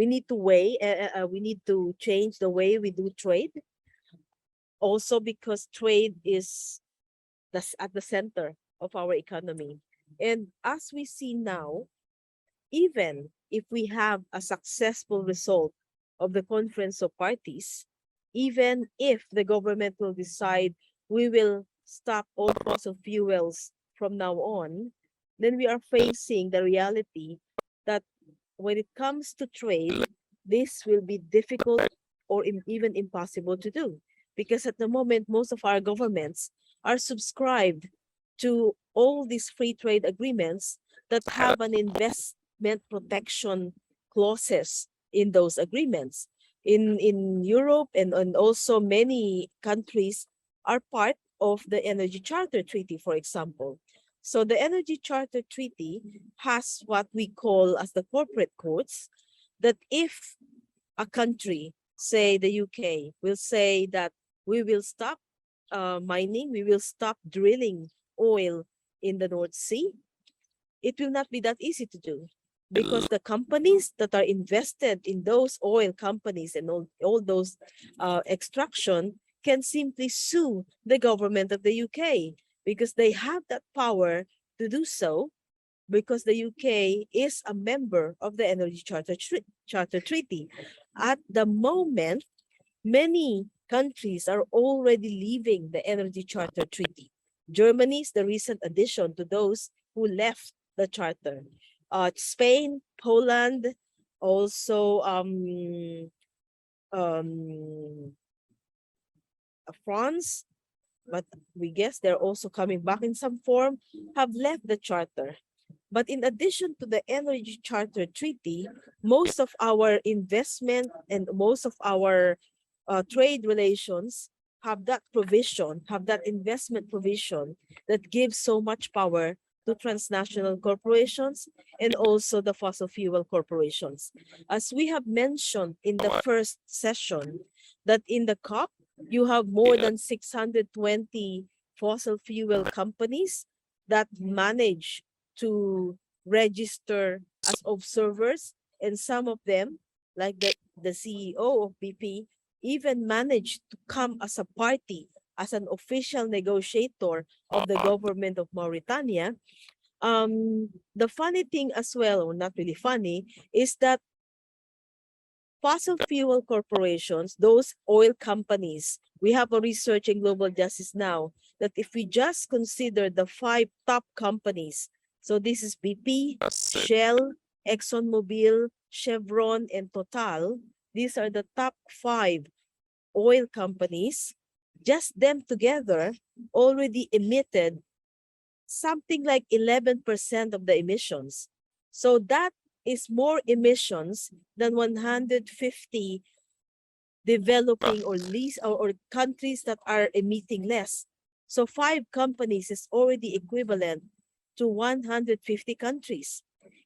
need to we need to change the way we do trade. Also because trade is at the center of our economy. And as we see now, even if we have a successful result of the Conference of Parties, even if the government will decide we will stop all fossil fuels from now on, then we are facing the reality that when it comes to trade, this will be difficult or even impossible to do. Because at the moment, most of our governments are subscribed to all these free trade agreements that have an investment protection clauses in those agreements. In Europe and also many countries are part of the Energy Charter Treaty, for example. So the Energy Charter Treaty has what we call as the corporate codes, that if a country, say the UK, will say that we will stop mining, we will stop drilling oil in the North Sea, it will not be that easy to do, because the companies that are invested in those oil companies and all those extraction can simply sue the government of the UK, because they have that power to do so, because the UK is a member of the Energy Charter Treaty. At the moment, many countries are already leaving the Energy Charter Treaty. Germany is the recent addition to those who left the charter. Spain, Poland, also France, but we guess they're also coming back in some form, have left the charter. But in addition to the Energy Charter Treaty, most of our investment and most of our trade relations have that provision, have that investment provision that gives so much power to transnational corporations and also the fossil fuel corporations. As we have mentioned in the first session, that in the COP, you have more than 620 fossil fuel companies that manage to register as observers, and some of them, like the CEO of BP, even managed to come as a party, as an official negotiator of the government of Mauritania. The funny thing as well, or not really funny, is that fossil fuel corporations, those oil companies, we have a research in Global Justice now that if we just consider the 5 top companies, so this is BP, Shell, ExxonMobil, Chevron, and Total, these are the top 5 oil companies. Just them together already emitted something like 11% of the emissions. So that is more emissions than 150 developing or countries that are emitting less. So 5 companies is already equivalent to 150 countries.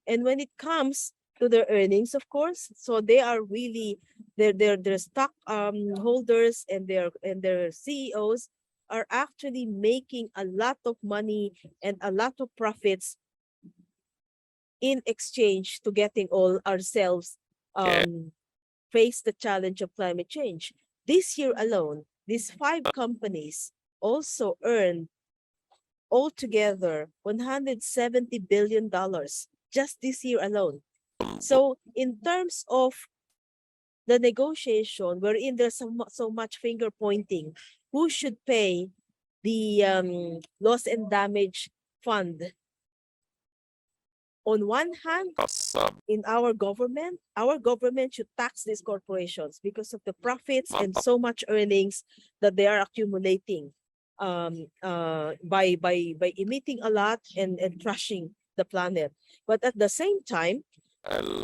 And when it comes to their earnings, of course, so they are really their stock holders and their CEOs are actually making a lot of money and a lot of profits in exchange to getting all ourselves face the challenge of climate change. This year alone, these 5 companies also earned altogether $170 billion just this year alone. So in terms of the negotiation, wherein there's so much finger pointing, who should pay the loss and damage fund? On one hand, in our government should tax these corporations because of the profits and so much earnings that they are accumulating by emitting a lot and trashing the planet. But at the same time,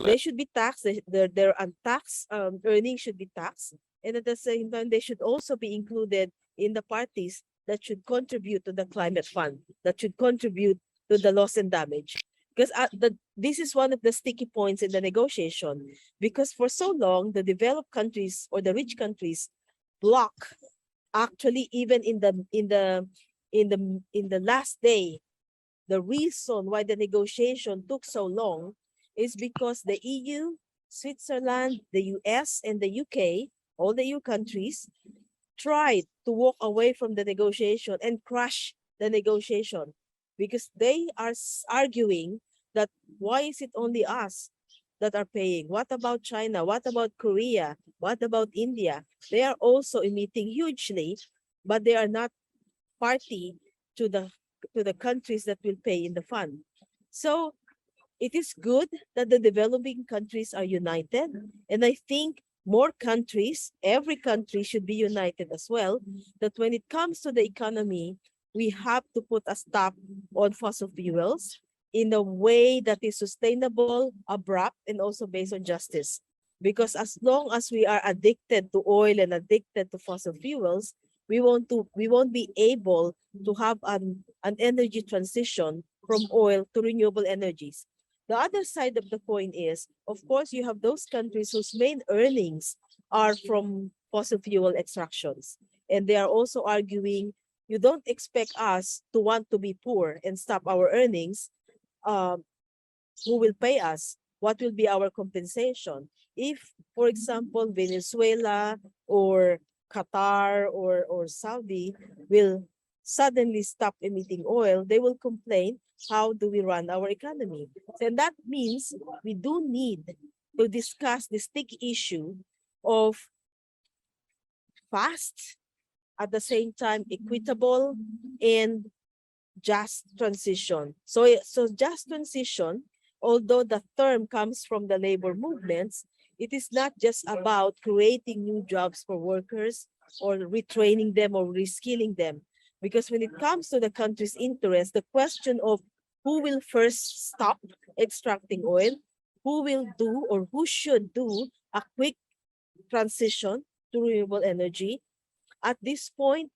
they should be taxed. Their untaxed earnings should be taxed, and at the same time, they should also be included in the parties that should contribute to the climate fund, that should contribute to the loss and damage. Because this is one of the sticky points in the negotiation, because for so long the developed countries or the rich countries block, actually even in the last day, the reason why the negotiation took so long is because the EU Switzerland, the US, and the UK, all the EU countries, tried to walk away from the negotiation and crush the negotiation because they are arguing that why is it only us that are paying? What about China? What about Korea? What about India? They are also emitting hugely, but they are not party to the countries that will pay in the fund. So it is good that the developing countries are united, and I think more countries, every country should be united as well, that when it comes to the economy, we have to put a stop on fossil fuels in a way that is sustainable, abrupt, and also based on justice. Because as long as we are addicted to oil and addicted to fossil fuels, we won't be able to have an energy transition from oil to renewable energies. The other side of the coin is, of course, you have those countries whose main earnings are from fossil fuel extractions. And they are also arguing, you don't expect us to want to be poor and stop our earnings. Who will pay us? What will be our compensation? If, for example, Venezuela or Qatar or Saudi will suddenly stop emitting oil, they will complain, how do we run our economy? And that means we do need to discuss the sticky issue of fast, at the same time equitable, and just transition. So just transition, although the term comes from the labor movements, it is not just about creating new jobs for workers or retraining them or reskilling them. Because when it comes to the country's interest, the question of who will first stop extracting oil, who will do or who should do a quick transition to renewable energy, at this point,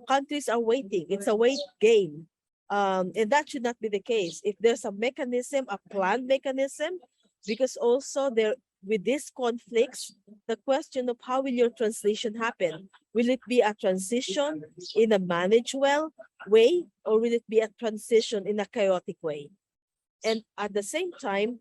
countries are waiting. It's a wait game. And that should not be the case. If there's a mechanism, a planned mechanism, because also there with these conflicts, the question of how will your transition happen? Will it be a transition in a managed well way, or will it be a transition in a chaotic way? And at the same time,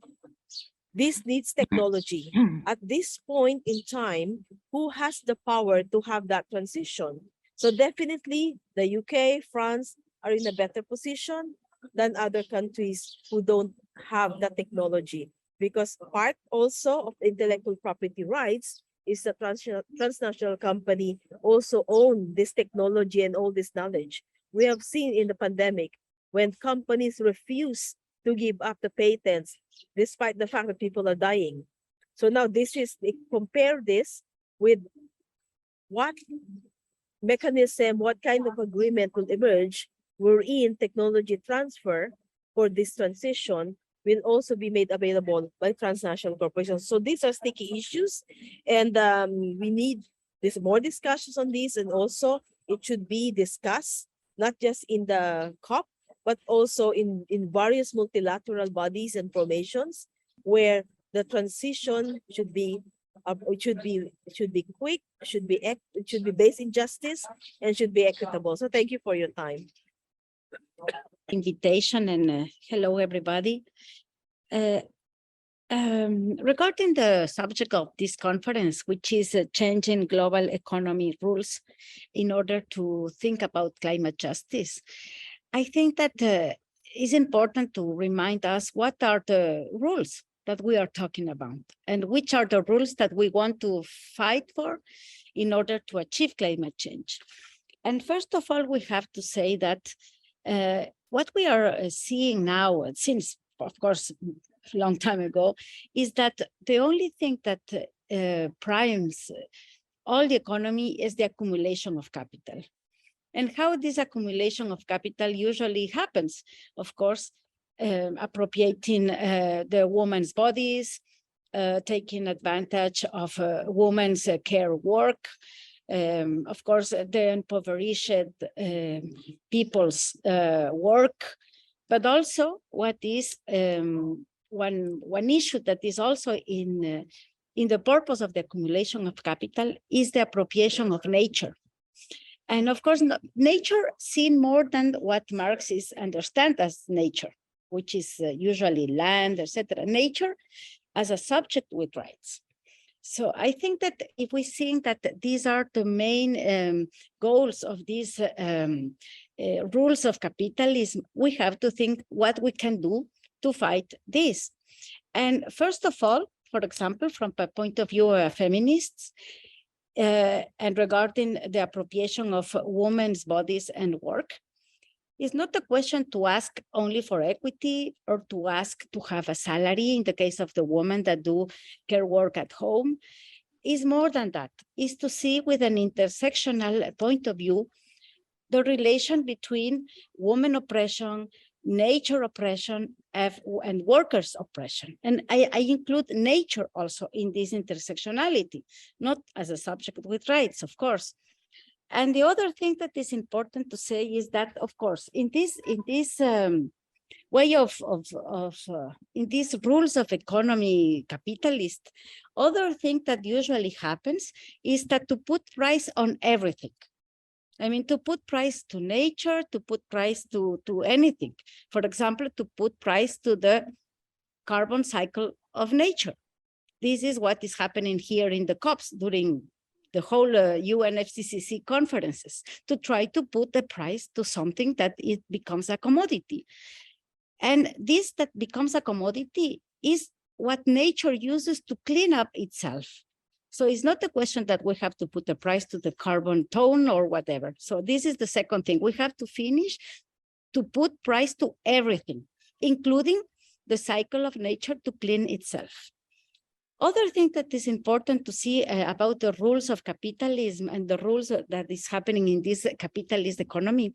this needs technology. At this point in time, who has the power to have that transition? So definitely the UK, France are in a better position than other countries who don't have the technology. Because part also of intellectual property rights is the transnational company also own this technology and all this knowledge. We have seen in the pandemic when companies refuse to give up the patents despite the fact that people are dying. So now compare this with what mechanism, what kind of agreement will emerge wherein technology transfer for this transition will also be made available by transnational corporations. So these are sticky issues, and we need more discussions on this, and also it should be discussed not just in the COP, but also in various multilateral bodies and formations where the transition should be quick, it should be based in justice, and should be equitable. So thank you for your time. Invitation, and hello everybody. Regarding the subject of this conference, which is changing global economy rules in order to think about climate justice, I think that it's important to remind us what are the rules that we are talking about and which are the rules that we want to fight for in order to achieve climate change. And first of all, we have to say that what we are seeing now, since of course a long time ago, is that the only thing that primes all the economy is the accumulation of capital. And how this accumulation of capital usually happens, of course, appropriating the women's bodies, taking advantage of women's care work, of course, the impoverished people's work, but also what is one issue that is also in the purpose of the accumulation of capital is the appropriation of nature. And of course, nature seen more than what Marxists understand as nature, which is usually land, etc. Nature as a subject with rights. So I think that if we think that these are the main goals of these rules of capitalism, we have to think what we can do to fight this. And first of all, for example, from the point of view of feminists, and regarding the appropriation of women's bodies and work, it's not a question to ask only for equity or to ask to have a salary in the case of the women that do care work at home. It's more than that. It's to see with an intersectional point of view the relation between women oppression, nature oppression, and workers' oppression. And I include nature also in this intersectionality, not as a subject with rights, of course. And the other thing that is important to say is that, of course, in this way in these rules of economy capitalist, other thing that usually happens is that to put price on everything. I mean, to put price to nature, to put price to anything. For example, to put price to the carbon cycle of nature. This is what is happening here in the COPs during the whole UNFCCC conferences, to try to put the price to something that it becomes a commodity. And this that becomes a commodity is what nature uses to clean up itself. So it's not a question that we have to put a price to the carbon tone or whatever. So this is the second thing. We have to finish to put price to everything, including the cycle of nature to clean itself. Other thing that is important to see about the rules of capitalism and the rules that is happening in this capitalist economy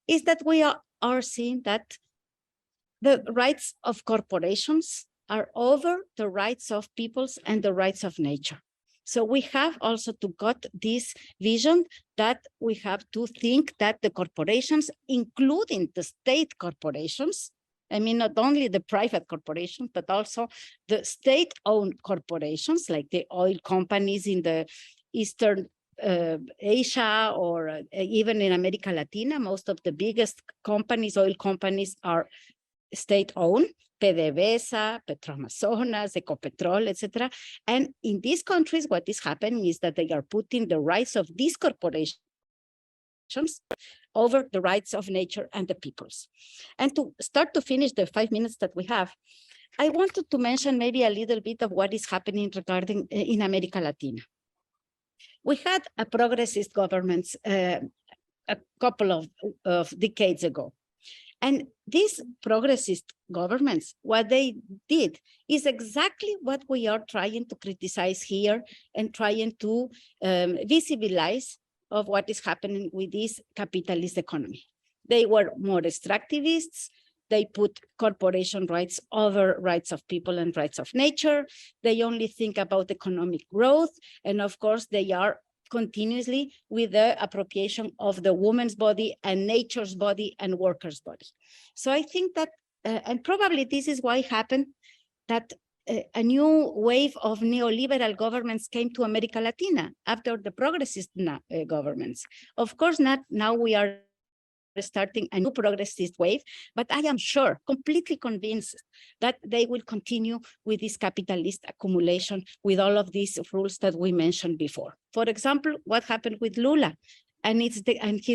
is that we are seeing that the rights of corporations are over the rights of peoples and the rights of nature. So we have also to got this vision that we have to think that the corporations, including the state corporations, I mean, not only the private corporations, but also the state-owned corporations, like the oil companies in the Eastern Asia or even in America Latina. Most of the biggest companies, oil companies, are state-owned. PDVSA, Petroamazonas, Ecopetrol, etc. And in these countries, what is happening is that they are putting the rights of these corporations over the rights of nature and the peoples. And to start to finish the 5 minutes that we have, I wanted to mention maybe a little bit of what is happening regarding in America Latina. We had a progressist governments a couple of decades ago. And these progressist governments, what they did is exactly what we are trying to criticize here and trying to visibilize of what is happening with this capitalist economy. They were more extractivists. They put corporation rights over rights of people and rights of nature. They only think about economic growth. And of course, they are continuously with the appropriation of the woman's body and nature's body and workers' body. So I think that, and probably this is why it happened that a new wave of neoliberal governments came to America Latina after the progressist governments. Of course, not now we are starting a new progressist wave, but I am sure, completely convinced that they will continue with this capitalist accumulation with all of these rules that we mentioned before. For example, what happened with Lula and his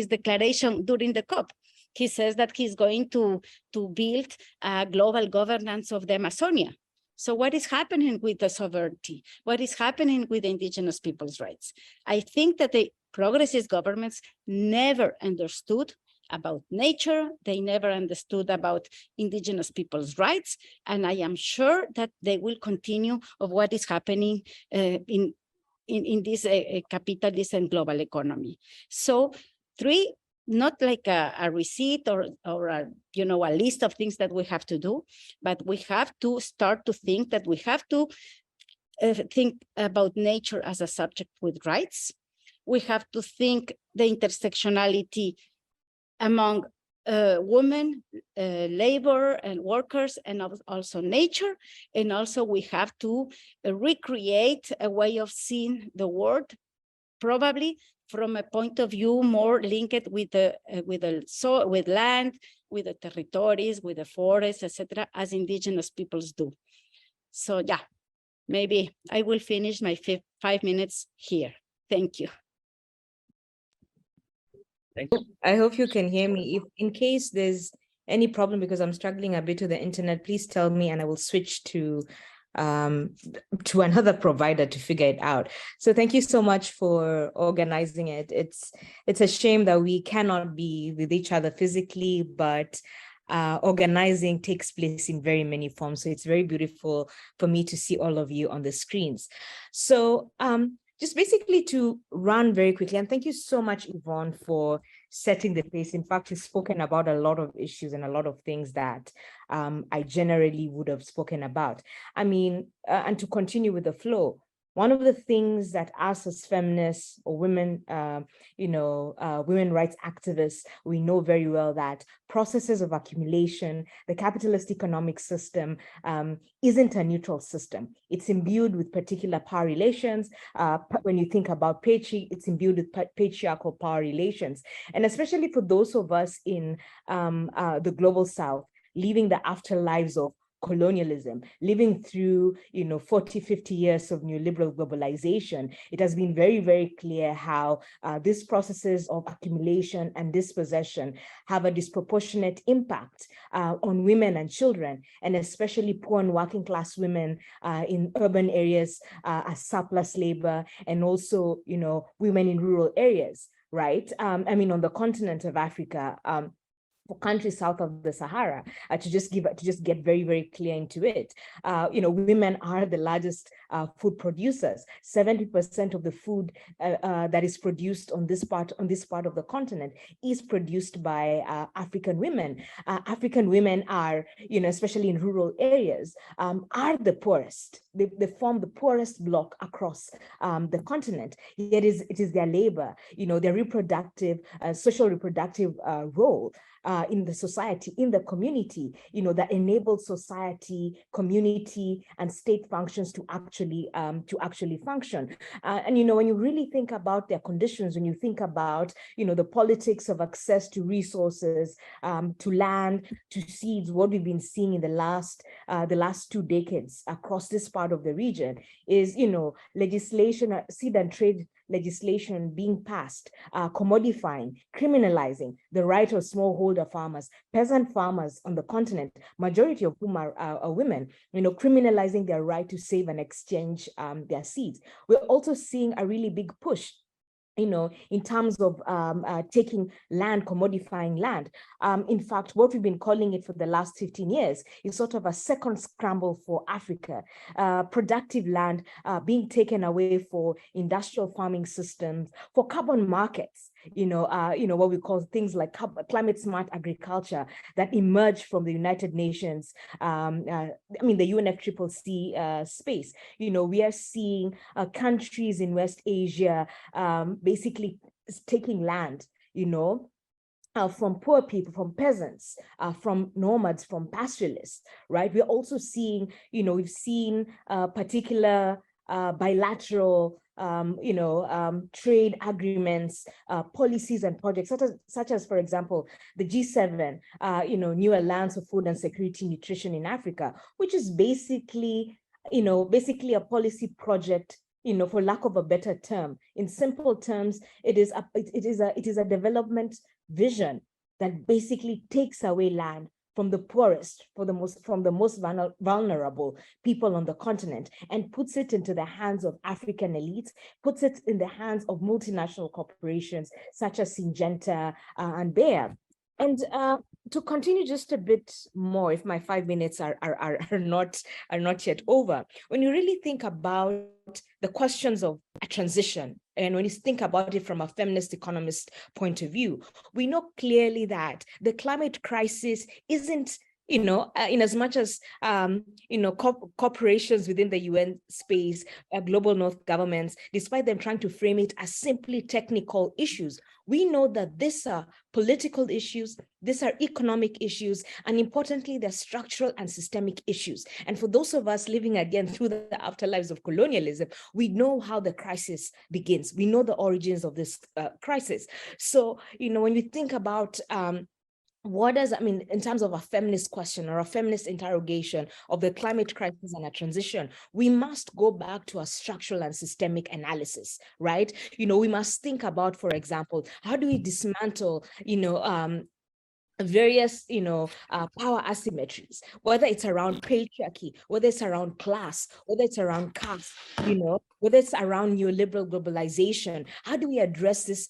declaration during the COP. He says that he's going to build a global governance of the Amazonia. So what is happening with the sovereignty? What is happening with indigenous people's rights? I think that the progressist governments never understood about nature. They never understood about indigenous people's rights. And I am sure that they will continue of what is happening in this capitalist and global economy. So three, not like a receipt or a, a list of things that we have to do, but we have to start to think that we have to think about nature as a subject with rights. We have to think the intersectionality among women, labor and workers, and also nature. And also we have to recreate a way of seeing the world, probably from a point of view more linked with land, with the territories, with the forests, etc., as indigenous peoples do. So yeah, maybe I will finish my 5 minutes here. Thank you. Thank you. I hope you can hear me. If in case there's any problem, because I'm struggling a bit with the internet, please tell me and I will switch to another provider to figure it out. So thank you so much for organizing it. It's a shame that we cannot be with each other physically, but organizing takes place in very many forms. So it's very beautiful for me to see all of you on the screens. So just basically to run very quickly, and thank you so much, Yvonne, for setting the pace. In fact, you've spoken about a lot of issues and a lot of things that I generally would have spoken about. I mean, and to continue with the flow, one of the things that us as feminists or women, women rights activists, we know very well that processes of accumulation, the capitalist economic system isn't a neutral system. It's imbued with particular power relations. When you think about it's imbued with patriarchal power relations. And especially for those of us in the global South, living the afterlives of colonialism, living through 40, 50 years of neoliberal globalization, it has been very, very clear how these processes of accumulation and dispossession have a disproportionate impact on women and children, and especially poor and working class women in urban areas as surplus labor, and also women in rural areas, right? I mean, on the continent of Africa, for countries south of the Sahara, to just get very, very clear into it. Women are the largest food producers. 70% of the food that is produced on this part of the continent is produced by African women. African women are, especially in rural areas, are the poorest. They form the poorest bloc across the continent. Yet it is their labor, their reproductive, social reproductive role in the society, in the community, that enables society, community, and state functions to actually function. And when you really think about their conditions, when you think about the politics of access to resources, to land, to seeds, what we've been seeing in the last 2 decades across this part of the region is legislation, seed and trade legislation being passed, commodifying, criminalizing the right of smallholder farmers, peasant farmers on the continent, majority of whom are women, criminalizing their right to save and exchange their seeds. We're also seeing a really big push in terms of taking land, commodifying land. In fact, what we've been calling it for the last 15 years is sort of a second scramble for Africa. Productive land being taken away for industrial farming systems, for carbon markets, what we call things like climate smart agriculture that emerged from the United Nations, the UNFCCC space. We are seeing countries in West Asia basically taking land, from poor people, from peasants, from nomads, from pastoralists, right? We're also seeing, we've seen particular bilateral trade agreements, policies and projects, such as, for example, the G7, New Alliance for Food and Security Nutrition in Africa, which is basically a policy project, for lack of a better term. In simple terms, it is a development vision that basically takes away land from the poorest, from the most vulnerable people on the continent, and puts it into the hands of African elites, puts it in the hands of multinational corporations such as Syngenta and Bayer. And to continue just a bit more, if my 5 minutes are not yet over, when you really think about the questions of a transition, and when you think about it from a feminist economist point of view, we know clearly that the climate crisis isn't, in as much as, corporations within the UN space, global North governments, despite them trying to frame it as simply technical issues, we know that these are political issues, these are economic issues, and importantly, they're structural and systemic issues. And for those of us living again through the afterlives of colonialism, we know how the crisis begins. We know the origins of this crisis. So, when we think about what does that mean in terms of a feminist question or a feminist interrogation of the climate crisis and a transition? We must go back to a structural and systemic analysis, right? We must think about, for example, how do we dismantle, various, power asymmetries, whether it's around patriarchy, whether it's around class, whether it's around caste, whether it's around neoliberal globalization. How do we address this,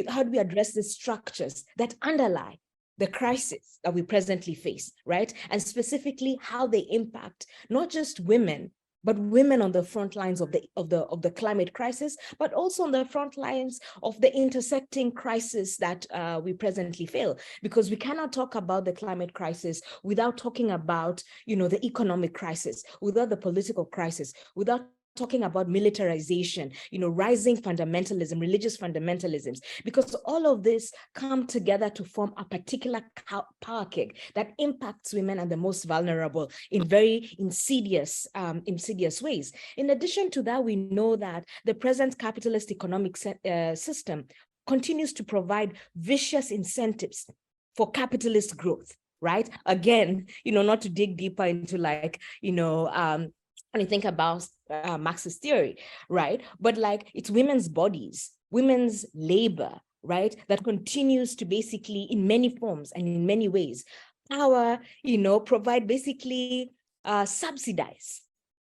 how do we address the structures that underlie the crisis that we presently face, right? And specifically how they impact not just women, but women on the front lines of the climate crisis, but also on the front lines of the intersecting crisis that we presently feel. Because we cannot talk about the climate crisis without talking about, the economic crisis, without the political crisis, without talking about militarization, rising fundamentalism, religious fundamentalisms, because all of this come together to form a particular power kick that impacts women and the most vulnerable in very insidious ways. In addition to that, we know that the present capitalist economic system continues to provide vicious incentives for capitalist growth, right? Again, not to dig deeper into when you think about Marxist theory, right? But it's women's bodies, women's labor, right? That continues to basically, in many forms and in many ways, provide basically subsidize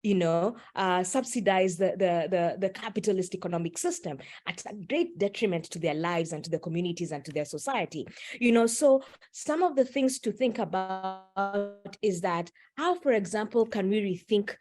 the capitalist economic system at a great detriment to their lives and to their communities and to their society. So some of the things to think about is that how, for example, can we rethink,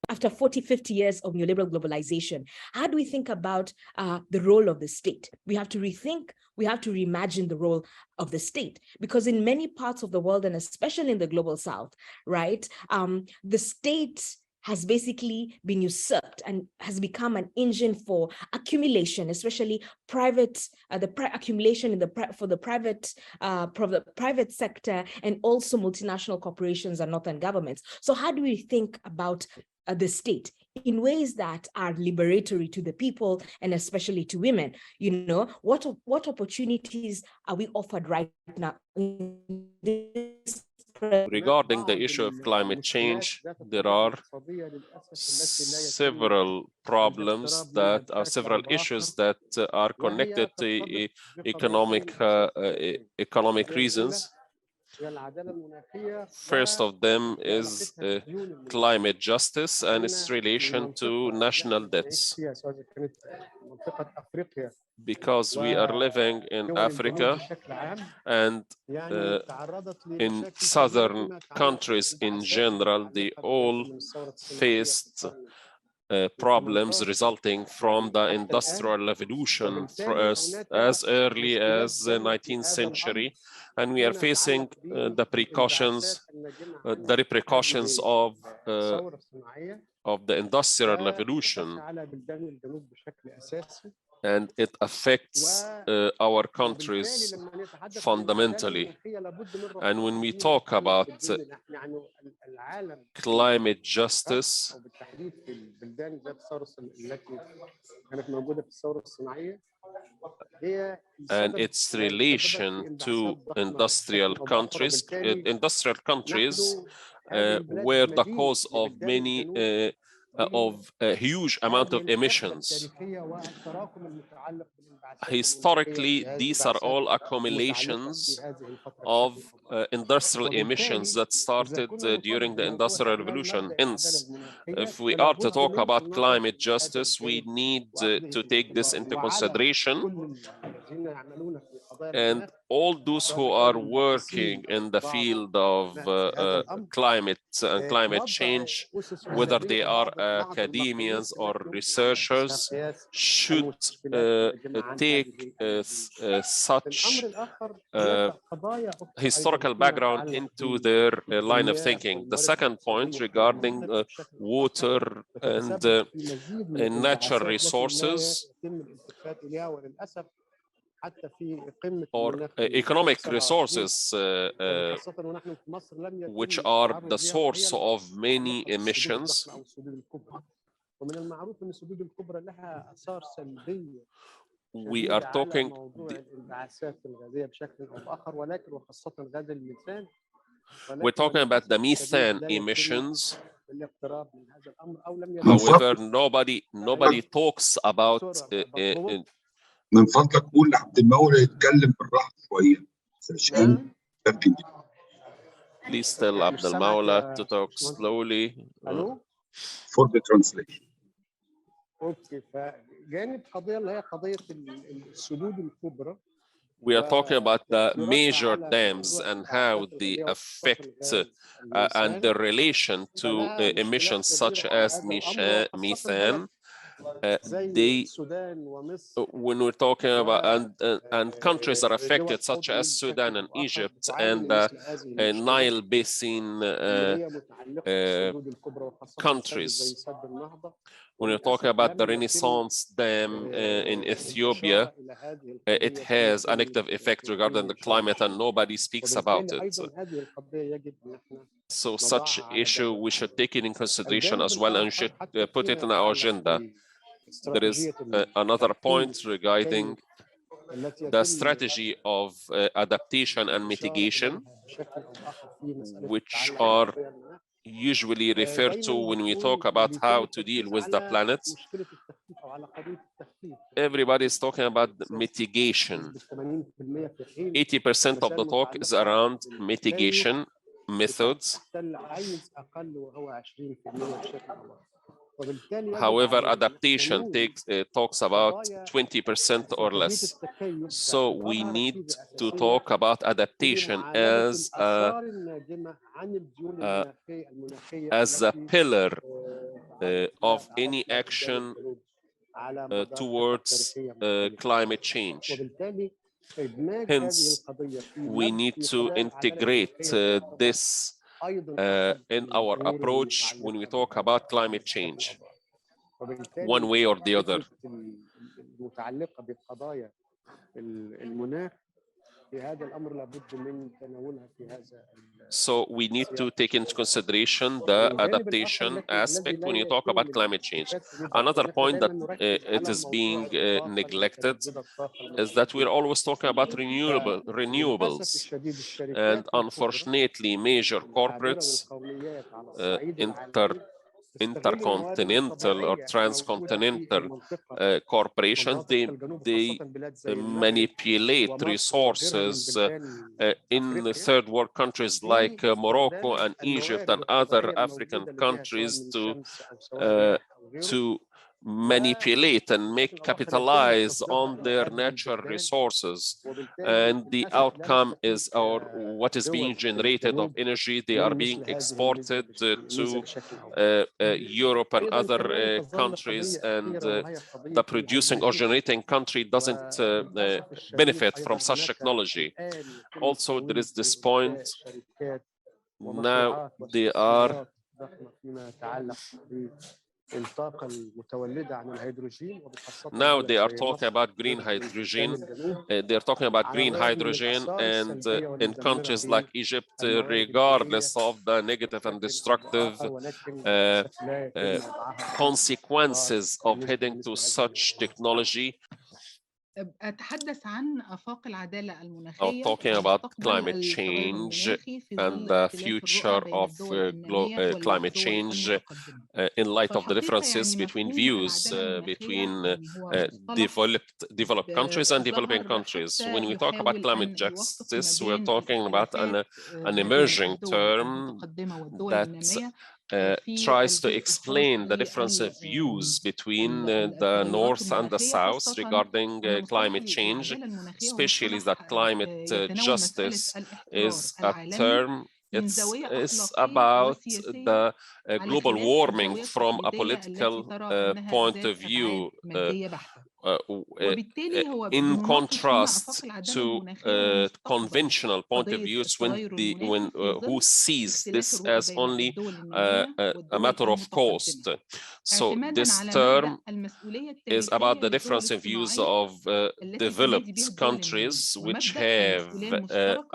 after 40, 50 years of neoliberal globalization, how do we think about the role of the state? We have to rethink, we have to reimagine the role of the state, because in many parts of the world, and especially in the global south, right, the state has basically been usurped and has become an engine for accumulation, especially private, accumulation for the private sector, and also multinational corporations and northern governments. So how do we think about the state in ways that are liberatory to the people and especially to women? What opportunities are we offered right now in this? Regarding the issue of climate change, there are several problems that are several issues that are connected to economic reasons. First of them is climate justice and its relation to national debts. Because we are living in Africa and in southern countries in general, they all faced problems resulting from the Industrial Revolution as early as the 19th century. And we are facing the repercussions of the Industrial Revolution. And it affects our countries fundamentally. And when we talk about climate justice, and its relation to industrial countries were the cause of many a huge amount of emissions. Historically, these are all accumulations of industrial emissions that started during the Industrial Revolution. Hence, if we are to talk about climate justice, we need to take this into consideration. And all those who are working in the field of climate and climate change, whether they are academians or researchers, should take such historical background into their line of thinking. The second point regarding water and natural resources or economic resources, which are the source of many emissions. we are talking we're talking about the methane emissions. However, nobody talks about من فضلك قول لعبد المولى يتكلم بالراحه شويه عشان تركن. Please tell Abdul Mawla to talk slowly. For the translation. اوكي، فجانب قضيه اللي هي قضيه السدود الكبرى. We are talking about the major dams and how they affect and the relation to emissions such as methane. When we're talking about and countries are affected such as Sudan and Egypt and the Nile Basin countries. When you're talking about the Renaissance Dam in Ethiopia, it has a negative effect regarding the climate and nobody speaks about it. So such issue we should take it in consideration as well and should put it in our agenda. There is another point regarding the strategy of adaptation and mitigation, which are usually referred to when we talk about how to deal with the planet. Everybody is talking about mitigation. 80% of the talk is around mitigation methods. However, adaptation talks about 20% or less. So we need to talk about adaptation as a pillar of any action towards climate change. Hence, we need to integrate this in our approach when we talk about climate change, one way or the other. So we need to take into consideration the adaptation aspect when you talk about climate change. Another point that it is being neglected is that we're always talking about renewables. And unfortunately, major corporates, intercontinental or transcontinental corporations, they manipulate resources in the third world countries like Morocco and Egypt and other African countries to manipulate and capitalize on their natural resources, and the outcome is what is being generated of energy. They are being exported to Europe and other countries, and the producing or generating country doesn't benefit from such technology. Also, there is this point. Now they are talking about green hydrogen. They're talking about green hydrogen, and in countries like Egypt, regardless of the negative and destructive consequences of heading to such technology, أتحدث عن آفاق العدالة المناخية. talking about climate change and the future of climate change in light of the differences between views between developed countries and developing countries. When we talk about climate justice, we're talking about an emerging term that tries to explain the difference of views between the North and the South regarding climate change, especially that climate justice is a term. It's about the global warming from a political point of view, in contrast to conventional point of views who sees this as only a matter of cost. So this term is about the difference in views of developed countries which have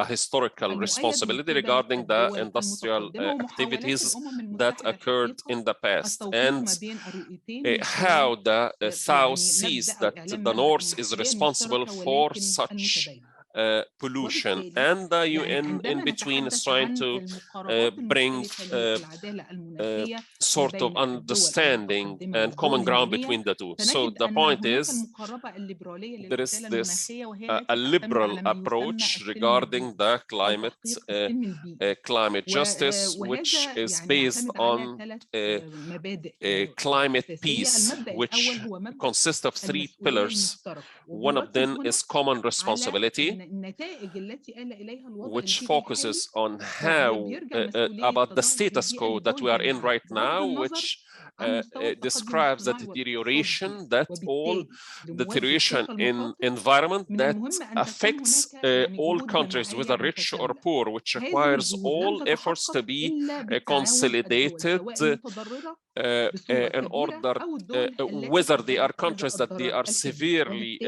a historical responsibility regarding the industrial activities that occurred in the past, and how the South sees that the North is responsible for such pollution, and the UN in between is trying to bring sort of understanding and common ground between the two. So the point is, there is this a liberal approach regarding the climate justice, which is based on climate peace, which consists of 3 pillars. One of them is common responsibility, which focuses on how about the status quo that we are in right now, which describes the deterioration in environment that affects all countries, whether rich or poor, which requires all efforts to be consolidated in order, whether they are countries that they are severely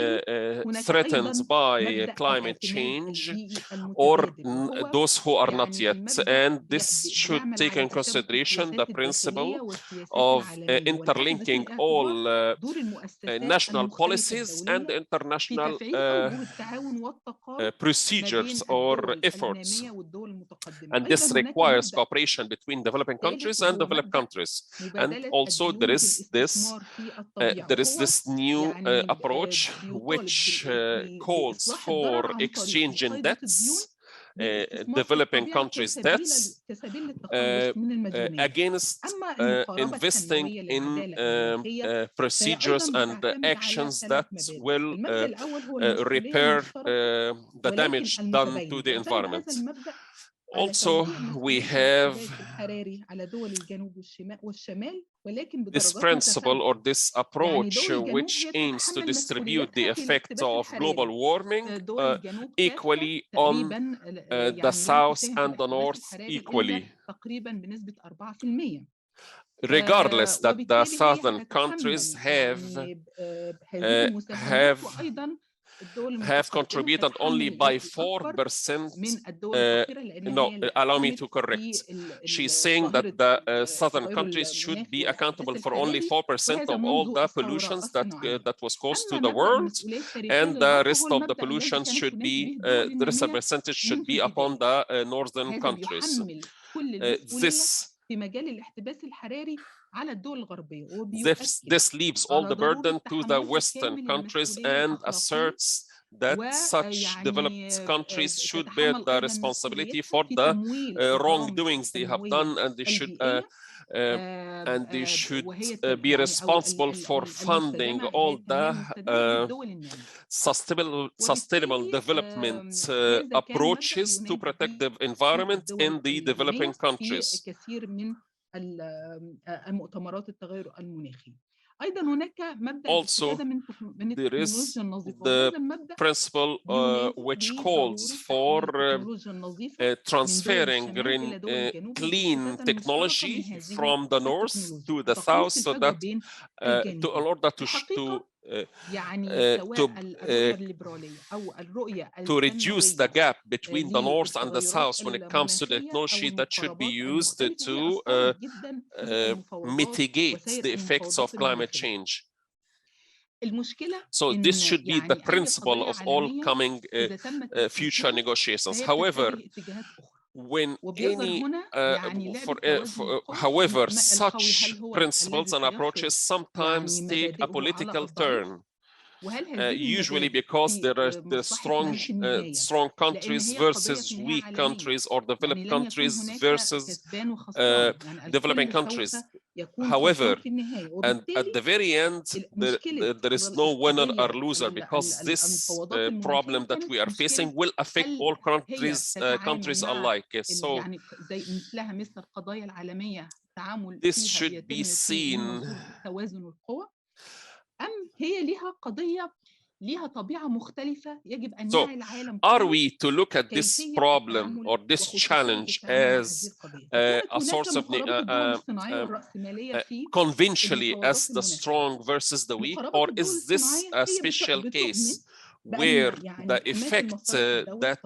threatened by climate change, or those who are not yet. And this should take in consideration the principle of interlinking all national policies and international procedures or efforts. And this requires cooperation between developing countries and developed countries. And also there is this new approach which calls for exchanging debts, developing countries' debts, against investing in procedures and actions that will repair the damage done to the environment. Also, we have this principle or this approach which aims to distribute the effect of global warming equally on the South and the North equally, regardless that the southern countries have contributed only by 4%. No, allow me to correct. She's saying that the southern countries should be accountable for only 4% of all the pollutions that was caused to the world, and the rest of the pollution should be, the rest of the percentage should be upon the northern countries. This leaves all the burden to the Western countries and asserts that such developed countries should bear the responsibility for the wrongdoings they have done, and they should be responsible for funding all the sustainable development approaches to protect the environment in the developing countries. Also, there is the principle which calls for transferring clean technology from the north to the south, so that in order to reduce the gap between the north and the south when it comes to the technology that should be used to mitigate the effects of climate change. So this should be the principle of all coming future negotiations. However, when however, such principles and approaches sometimes take a political turn. Usually because there are the strong countries versus weak countries, or developed countries versus developing countries. However, and at the very end, there is no winner or loser, because this problem that we are facing will affect all countries alike. So this should be seen. So, are we to look at this problem or this challenge as a source of conventionally as the strong versus the weak, or is this a special case where the effect that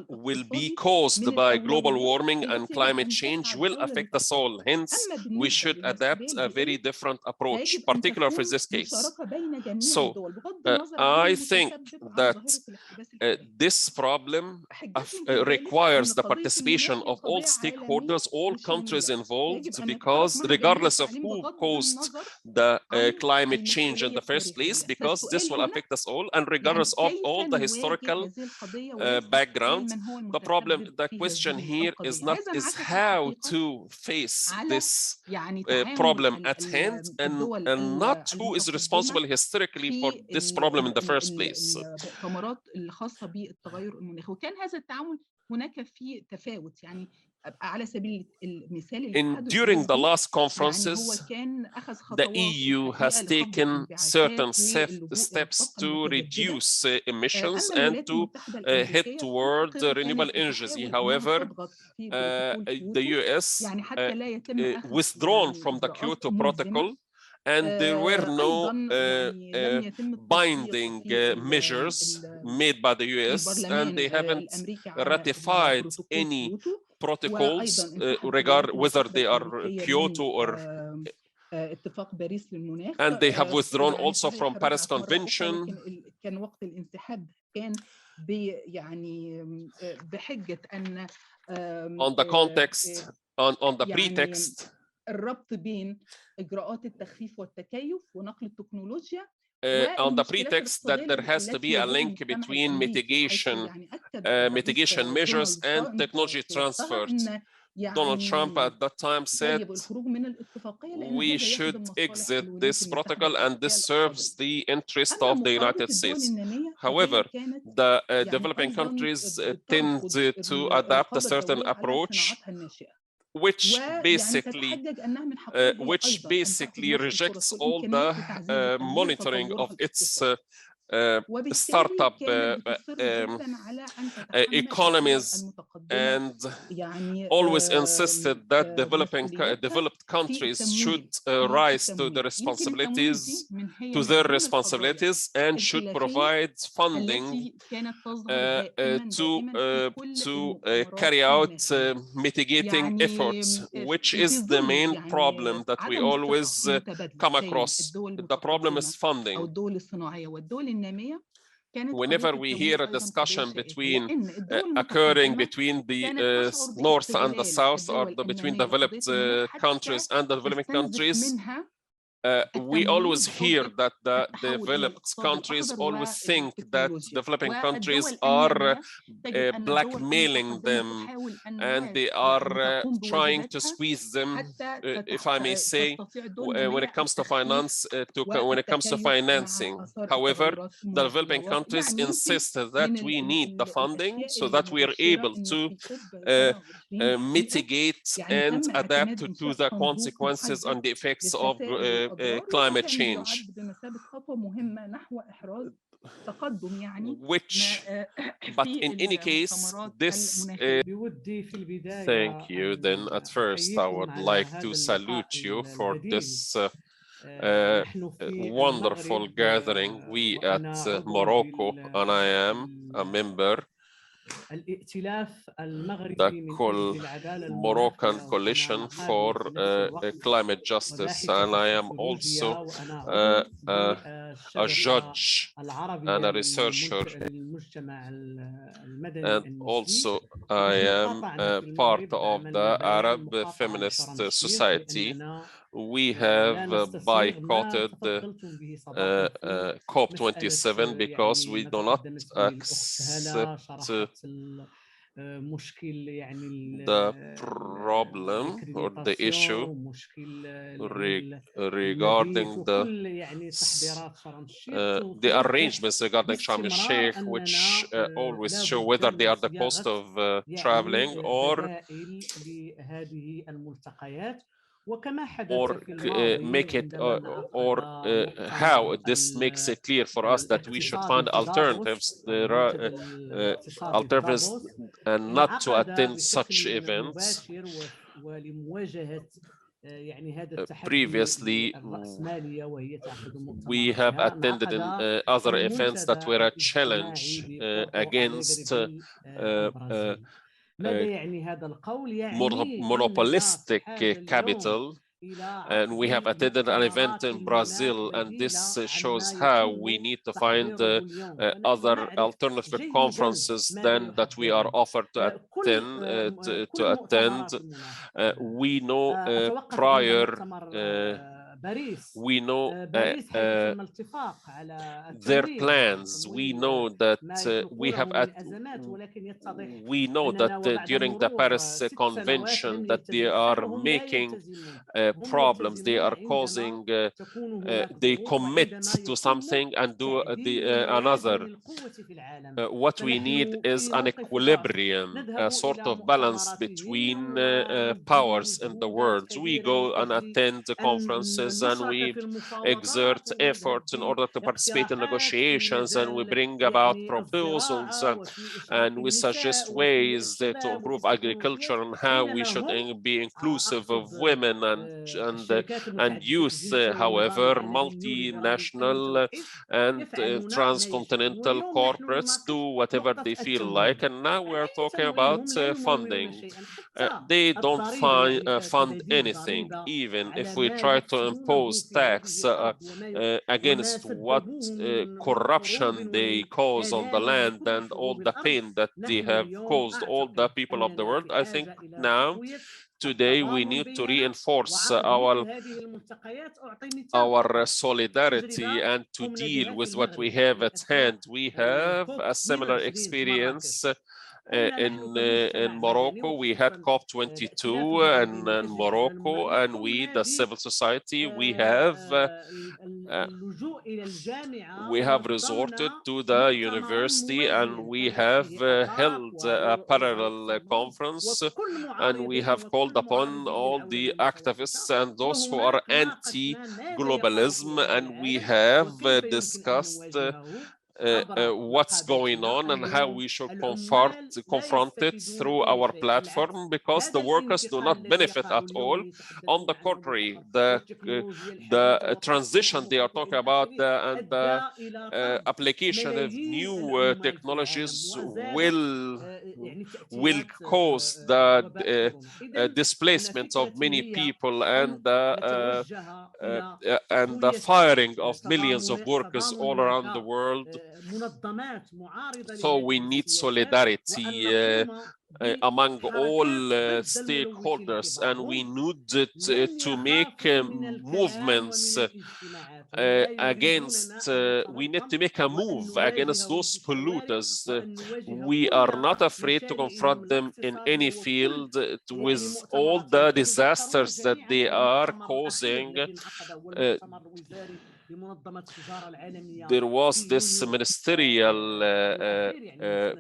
will be caused by global warming and climate change will affect us all. Hence, we should adapt a very different approach, particularly for this case. So I think that this problem requires the participation of all stakeholders, all countries involved, because regardless of who caused the climate change in the first place, because this will affect us all, and regardless of all the historical background, the question here is how to face this problem at hand, and not who is responsible historically for this problem in the first place. المؤتمرات الخاصة بالتغير المناخي، وكان هذا التعاون هناك فيه تفاوت. يعني على سبيل المثال during the last conferences, the EU has taken certain steps to reduce emissions and to head toward renewable energy. However, the US withdrawn from the Kyoto Protocol, and there were no binding measures made by the US, and they haven't ratified any protocols whether they are Kyoto or اتفاق باريس للمناخ. and they have withdrawn also from Paris Convention. كان وقت الانسحاب كان يعني بحجة أن on the context on the pretext الربط بين إجراءات التخفيف والتكيف ونقل التكنولوجيا on the pretext that there has to be a link between mitigation measures and technology transfers. Donald Trump at that time said we should exit this protocol and this serves the interest of the United States. However, the developing countries tend to adapt a certain approach which basically rejects all the monitoring of its startup economies, and always insisted that developed countries should rise to their responsibilities and should provide funding to carry out mitigating efforts, which is the main problem that we always come across. The problem is funding. Whenever we hear a discussion occurring between the North and the South, or between developed countries and the developing countries, we always hear that the developed countries always think that developing countries are blackmailing them and they are trying to squeeze them, if I may say, when it comes to financing. However, the developing countries insist that we need the funding so that we are able to mitigate and adapt to the consequences and the effects of climate change, which, but in any case, this thank you. Then at first, I would like to salute you for this wonderful gathering. We at Morocco, and I am a member, the Moroccan Coalition for Climate Justice, and I am also a judge and a researcher, and also I am part of the Arab Feminist Society. We have boycotted COP27 because we do not accept the problem or the issue regarding the arrangements regarding Sharm el-Sheikh, which always show whether they are the cost of traveling or make it or how this makes it clear for us that we should find alternatives and not to attend such events. previously, we have attended in other events that were a challenge against monopolistic capital. And we have attended an event in Brazil, and this shows how we need to find other alternative conferences than that we are offered to attend. We know prior, we know their plans. We know that during the Paris Convention that they are making problems. They are causing, they commit to something and do another. What we need is an equilibrium, a sort of balance between powers in the world. We go and attend the conferences and we exert efforts in order to participate in negotiations, and we bring about proposals and we suggest ways to improve agriculture and how we should be inclusive of women and youth. However, multinational and transcontinental corporates do whatever they feel like, and now we're talking about funding. They don't fund anything, even if we try to impose tax against what corruption they cause on the land and all the pain that they have caused all the people of the world. I think now, today, we need to reinforce our solidarity and to deal with what we have at hand. We have a similar experience in Morocco. We had COP22 in Morocco, and we, the civil society, we have resorted to the university, and we have held a parallel conference, and we have called upon all the activists and those who are anti-globalism, and we have discussed what's going on and how we should confront it through our platform, because the workers do not benefit at all. On the contrary, the transition they are talking about and the application of new technologies will cause the displacement of many people and the firing of millions of workers all around the world. So we need solidarity among all stakeholders, and we need to make movements against, we need to make a move against those polluters. We are not afraid to confront them in any field with all the disasters that they are causing. There was this ministerial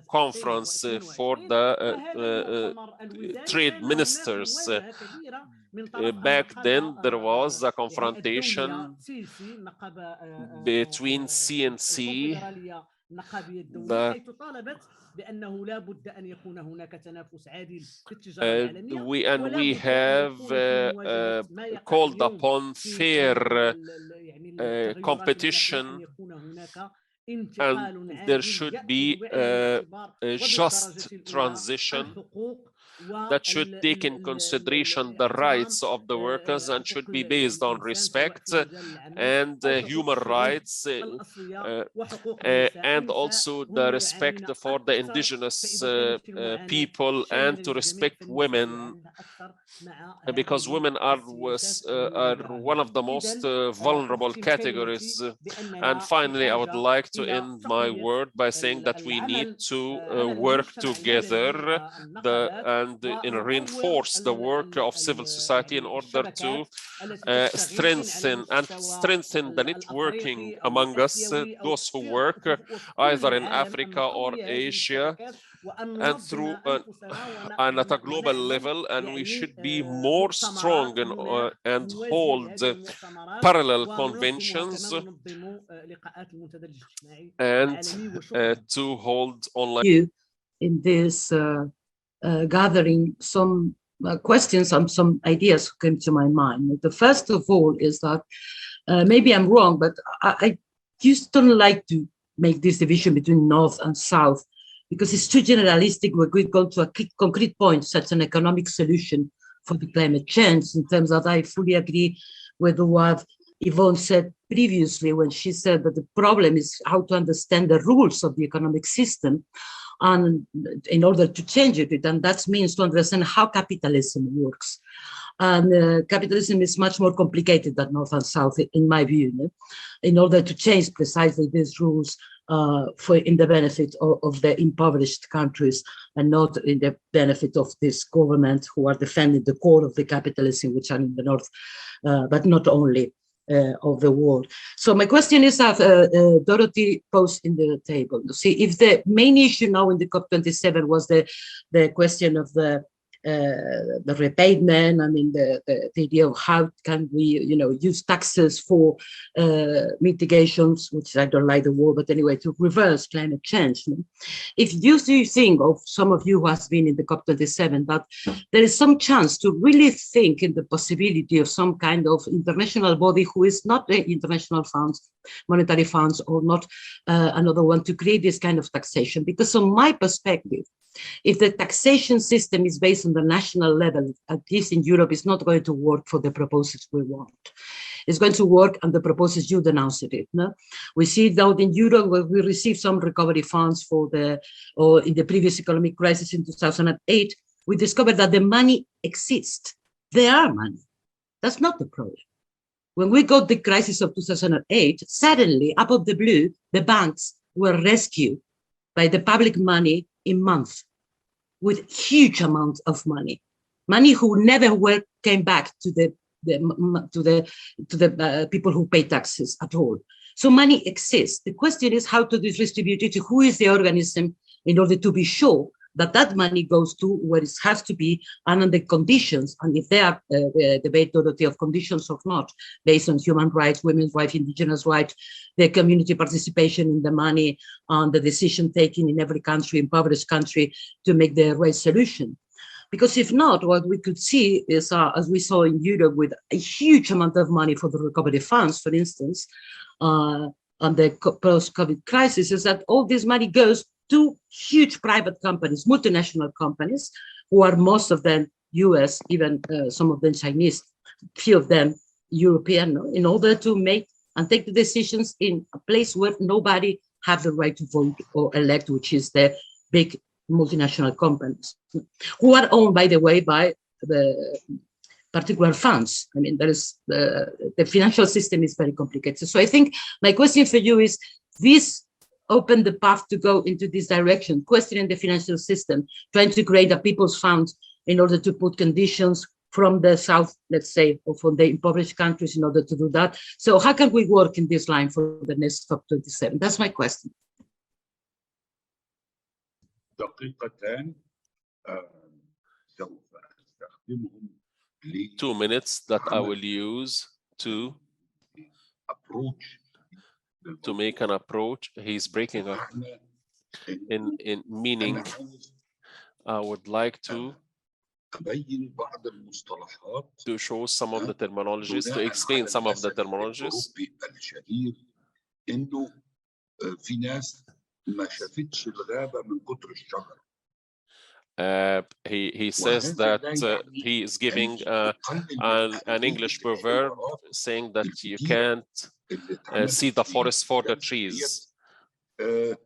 conference for the trade ministers. Back then, there was a confrontation between CNC, we have called upon fair competition, and there should be a just transition that should take in consideration the rights of the workers and should be based on respect and human rights, and also the respect for the indigenous people, and to respect women, because women are one of the most vulnerable categories. And finally, I would like to end my word by saying that we need to work together and reinforce the work of civil society in order to strengthen the networking among us, those who work either in Africa or Asia, and through and at a global level, and we should be more strong and hold parallel conventions and to hold online. In this gathering some questions, some ideas came to my mind. The first of all is that maybe I'm wrong, but I just don't like to make this division between North and South because it's too generalistic. We're going to go to a concrete point, such an economic solution for the climate change, in terms that I fully agree with what Yvonne said previously when she said that the problem is how to understand the rules of the economic system and in order to change it. And that means to understand how capitalism works. And capitalism is much more complicated than North and South, in my view, in order to change precisely these rules in the benefit of the impoverished countries and not in the benefit of this government who are defending the core of the capitalism, which are in the North, but not only of the world. So my question is that Dorothy posed in the table. See, if the main issue now in the COP27 was the question of the repayment, I mean, the idea of how can we, use taxes for mitigations, which I don't like the word, but anyway, to reverse climate change. If you think of some of you who has been in the COP27, that there is some chance to really think in the possibility of some kind of international body who is not the international funds, monetary funds, or not another one, to create this kind of taxation. Because from my perspective, if the taxation system is based on the national level, at least in Europe, it's not going to work for the proposals we want. It's going to work on the proposals you denounced it. No? We see that in Europe, where we received some recovery funds or in the previous economic crisis in 2008, we discovered that the money exists. There are money. That's not the problem. When we got the crisis of 2008, suddenly, out of the blue, the banks were rescued by the public money in months with huge amounts of money who never came back to the people who pay taxes at all. So money exists. The question is how to distribute it, who is the organism in order to be sure that that money goes to where it has to be and on the conditions, and if there are debate of conditions or not, based on human rights, women's rights, indigenous rights, the community participation in the money, on the decision taking in every country, impoverished country, to make the right solution. Because if not, what we could see is, as we saw in Europe, with a huge amount of money for the recovery funds, for instance, on the post-COVID crisis, is that all this money goes to huge private companies, multinational companies, who are most of them US, even some of them Chinese, few of them European, in order to make and take the decisions in a place where nobody has the right to vote or elect, which is the big multinational companies, who are owned, by the way, by the particular funds. I mean, there is the financial system is very complicated. So I think my question for you is, this open the path to go into this direction, questioning the financial system, trying to create a people's fund in order to put conditions from the South, let's say, or from the impoverished countries in order to do that. So how can we work in this line for the next COP27? That's my question. دقيقتان سوف أستخدمهم 2 minutes that I will use to make an approach. He's breaking up in meaning. I would like to show some of the terminologies, to explain some of the terminologies. He says that he is giving an English proverb saying that you can't see the forest for the trees. The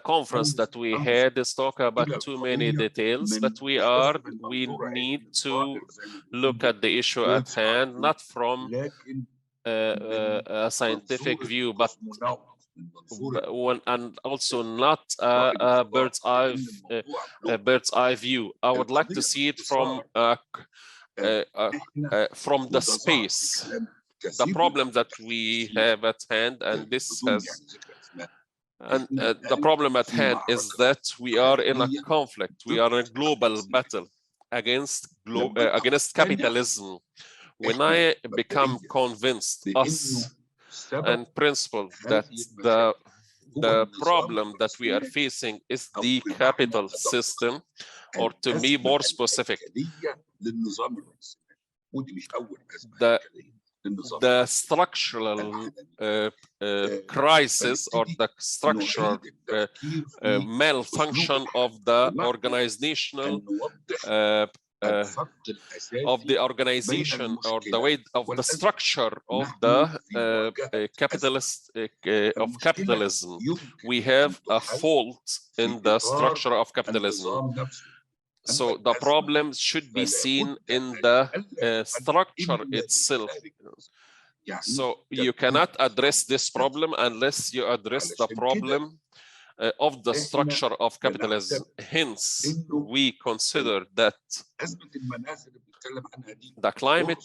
conference that we had is talking about too many details, but we need to look at the issue at hand, not from a scientific view, but and also not a bird's eye view. I would like to see it from the space, the problem that we have at hand, and the problem at hand is that we are in a conflict. We are in a global battle against capitalism. When I become convinced, us and principle, that the problem that we are facing is the capital system, or to be more specific, the structural crisis or the structural malfunction of the organizational or the way of the structure of the capitalism. We have a fault in the structure of capitalism. So the problem should be seen in the structure itself. So you cannot address this problem unless you address the problem of the structure of capitalism. Hence, we consider that the climate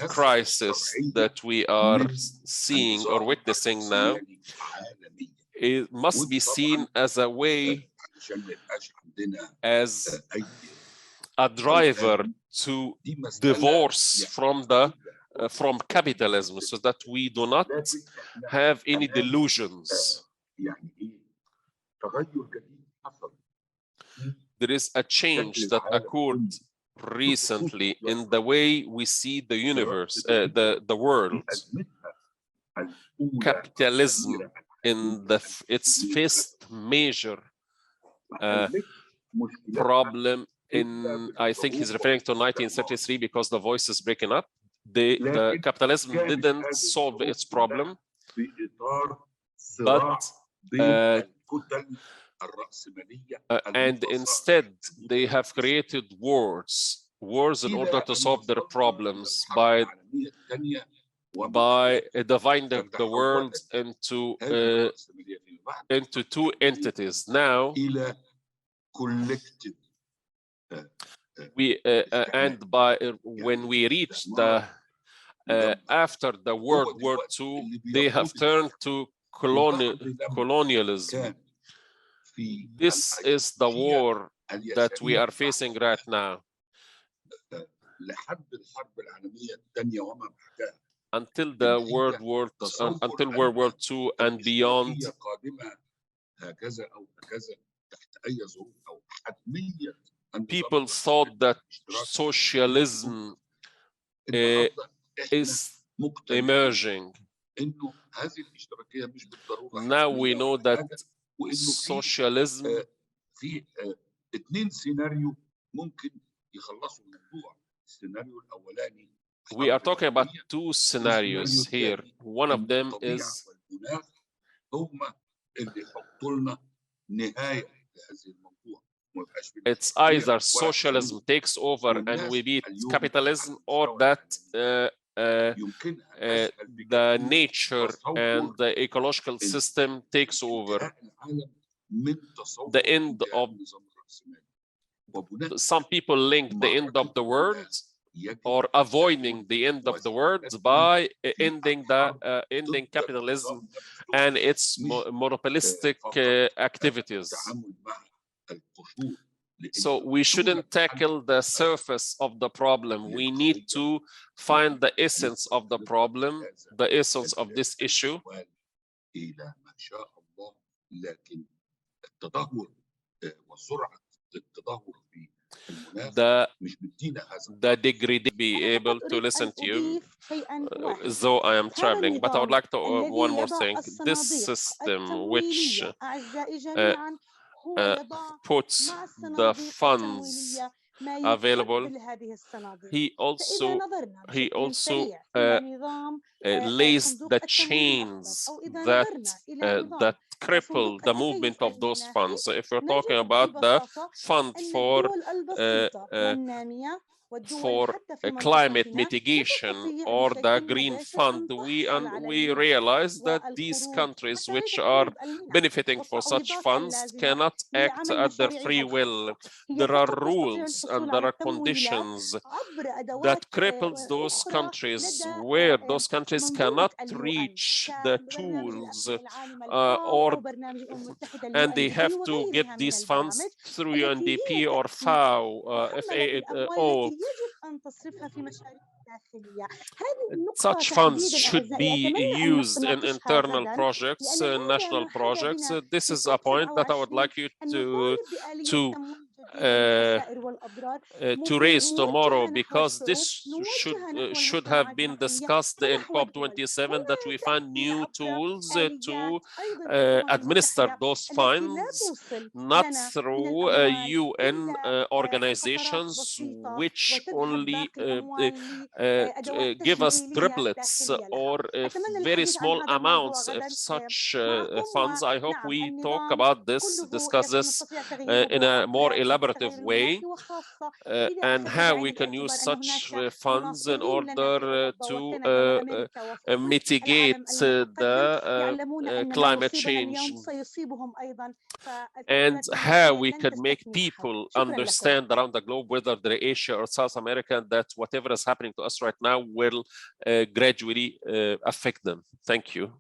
crisis that we are seeing or witnessing now, it must be seen as a way, as a driver to divorce from capitalism, so that we do not have any delusions. There is a change that occurred recently in the way we see the universe, the world. Capitalism in its first major problem I think he's referring to 1933 because the voice is breaking up. The capitalism didn't solve its problem, but and instead they have created wars in order to solve their problems by dividing the world into two entities. Now when we reach the after the World War II, they have turned to colonialism. This is the war that we are facing right now. Until World War II and beyond, people thought that socialism is emerging. Now we know that socialism, we are talking about two scenarios here. One of them is it's either socialism takes over and we beat capitalism, or that the nature and the ecological system takes over. The end of some people link the end of the world or avoiding the end of the world by ending capitalism and its monopolistic activities. So we shouldn't tackle the surface of the problem. We need to find the essence of the problem, the essence of this issue. The degree to be able to listen to you, though I am traveling, but I would like to one more thing. This system which puts the funds available, he also lays the chains that cripple the movement of those funds. So if we're talking about the fund for climate mitigation or the green fund, we realize that these countries which are benefiting for such funds cannot act at their free will. There are rules and there are conditions that cripples those countries, where those countries cannot reach the tools and they have to get these funds through UNDP or FAO, FAO. Such funds should be used in internal projects, national projects. This is a point that I would like you to raise tomorrow, because this should have been discussed in COP27, that we find new tools to administer those funds, not through UN organizations which only give us driblets or very small amounts of such funds. I hope we talk about this, discuss this in a more elaborative way, and how we can use such funds in order to mitigate the climate change, and how we can make people understand around the globe, whether they're Asia or South America, that whatever is happening to us right now will gradually affect them. Thank you.